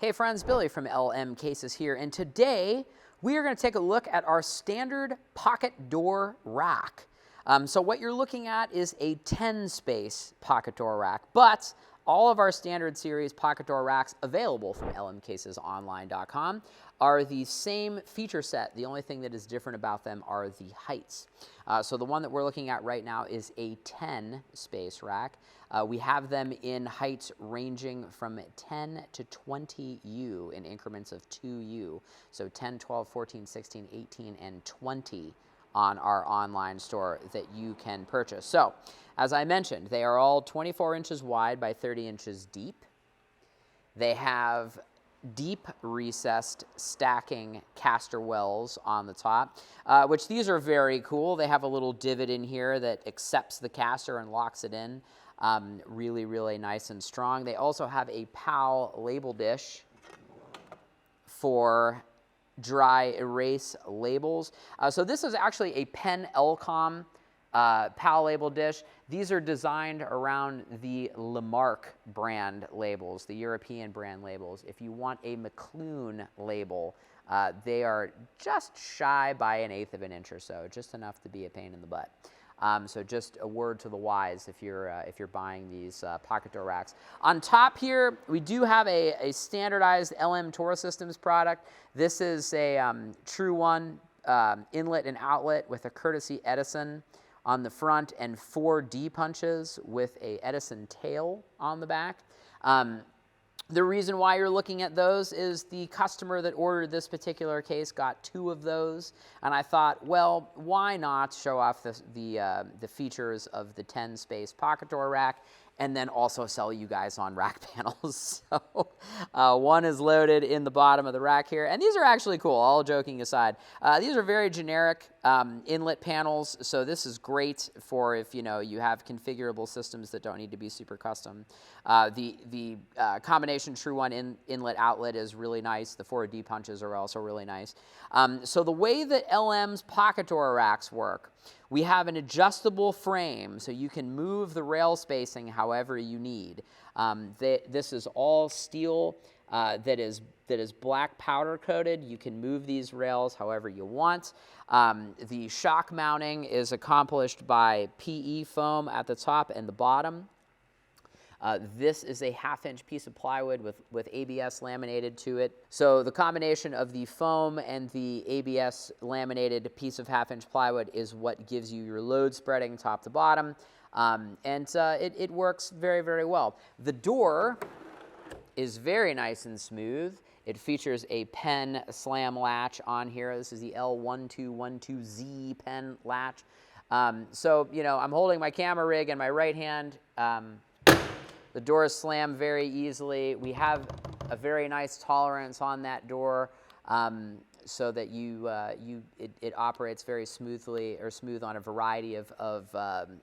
Hey friends, Billy from LM Cases here, and today we are going to take a look at our standard pocket door rack. So what you're looking at is a 10-space pocket door rack, but all of our standard series pocket door racks available from lmcasesonline.com are the same feature set. The only thing that is different about them are the heights. So the one that we're looking at right now is a 10-space rack. We have them in heights ranging from 10 to 20U in increments of 2U. So 10, 12, 14, 16, 18, and 20 on our online store that you can purchase. So, as I mentioned, they are all 24 inches wide by 30 inches deep. They have deep recessed stacking caster wells on the top, which these are very cool. They have a little divot in here that accepts the caster and locks it in. Really, really nice and strong. They also have a PAL label dish for dry erase labels. So this is actually a Pen Elcom PAL label dish. These are designed around the Lamarck brand labels, the European brand labels. If you want a McLoon label, they are just shy by 1/8 of an inch or so, just enough to be a pain in the butt. So just a word to the wise if you're buying these pocket door racks. On top here, we do have a standardized LM Tour Systems product. This is a True One inlet and outlet with a courtesy Edison on the front and 4 D punches with a Edison tail on the back. The reason why you're looking at those is the customer that ordered this particular case got 2 of those, and I thought, well, why not show off the features of the 10-space pocket door rack and then also sell you guys on rack panels. So one is loaded in the bottom of the rack here, and these are actually cool, all joking aside. These are very generic inlet panels, so this is great for if you have configurable systems that don't need to be super custom. The combination True One inlet outlet is really nice. The 4D punches are also really nice. So the way that LM's pocket door racks work, we have an adjustable frame, so you can move the rail spacing however you need. This is all steel that is black powder coated. You can move these rails however you want. The shock mounting is accomplished by PE foam at the top and the bottom. This is a 1/2-inch piece of plywood with ABS laminated to it. So the combination of the foam and the ABS laminated piece of 1/2-inch plywood is what gives you your load spreading top to bottom. It works very, very well. The door is very nice and smooth. It features a pen slam latch on here. This is the L1212Z pen latch. So, I'm holding my camera rig in my right hand. The doors slam very easily. We have a very nice tolerance on that door so that it operates very smoothly or smooth on a variety of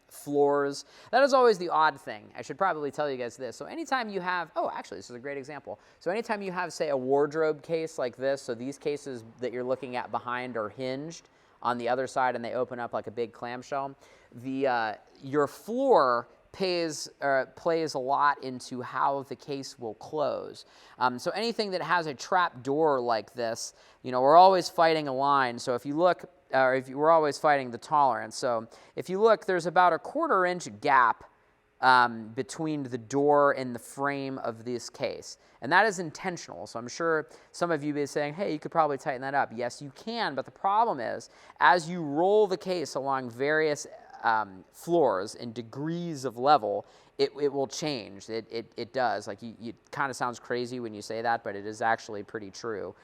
floors. That is always the odd thing. I should probably tell you guys this. So anytime you have, actually this is a great example. So anytime you have, say, a wardrobe case like this, so these cases that you're looking at behind are hinged on the other side and they open up like a big clamshell, your floor plays a lot into how the case will close. So anything that has a trap door like this, we're always fighting a line. So if you look, we're always fighting the tolerance. So if you look, there's about a 1/4 inch gap between the door and the frame of this case. And that is intentional. So I'm sure some of you be saying, hey, you could probably tighten that up. Yes, you can, but the problem is, as you roll the case along various floors and degrees of level, it will change. It does. Like, it kind of sounds crazy when you say that, but it is actually pretty true.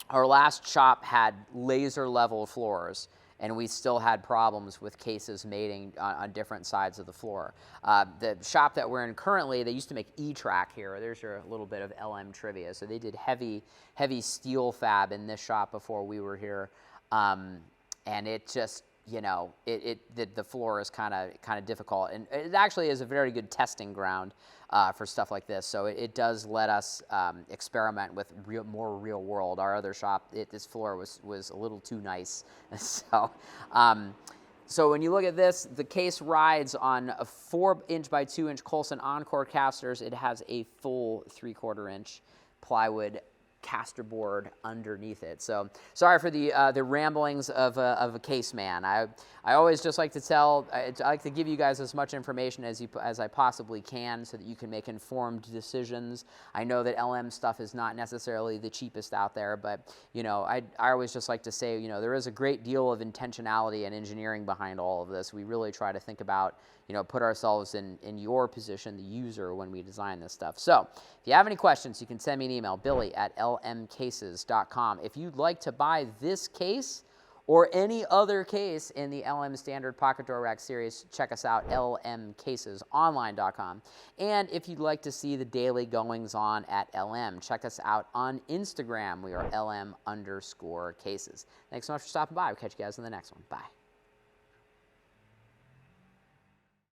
Our last shop had laser level floors, and we still had problems with cases mating on different sides of the floor. The shop that we're in currently, they used to make E-Track here. There's your little bit of LM trivia. So they did heavy steel fab in this shop before we were here, and it just, the floor is kind of difficult, and it actually is a very good testing ground for stuff like this. So it does let us experiment with more real world. Our other shop, this floor was a little too nice. So So when you look at this, the case rides on a 4" by 2" Colson Encore casters. It has a full 3/4" plywood caster board underneath it. So sorry for the ramblings of a case man. I always just like to I like to give you guys as much information as I possibly can so that you can make informed decisions. I know that LM stuff is not necessarily the cheapest out there, but you know, I always just like to say, you know, there is a great deal of intentionality and engineering behind all of this. We really try to think about, you know, put ourselves in your position, the user, when we design this stuff. So if you have any questions, you can send me an email, billy@lmcases.com. If you'd like to buy this case or any other case in the LM Standard Pocket Door Rack series, check us out, lmcasesonline.com. And if you'd like to see the daily goings-on at LM, check us out on Instagram. We are LM_cases. Thanks so much for stopping by. We'll catch you guys in the next one. Bye.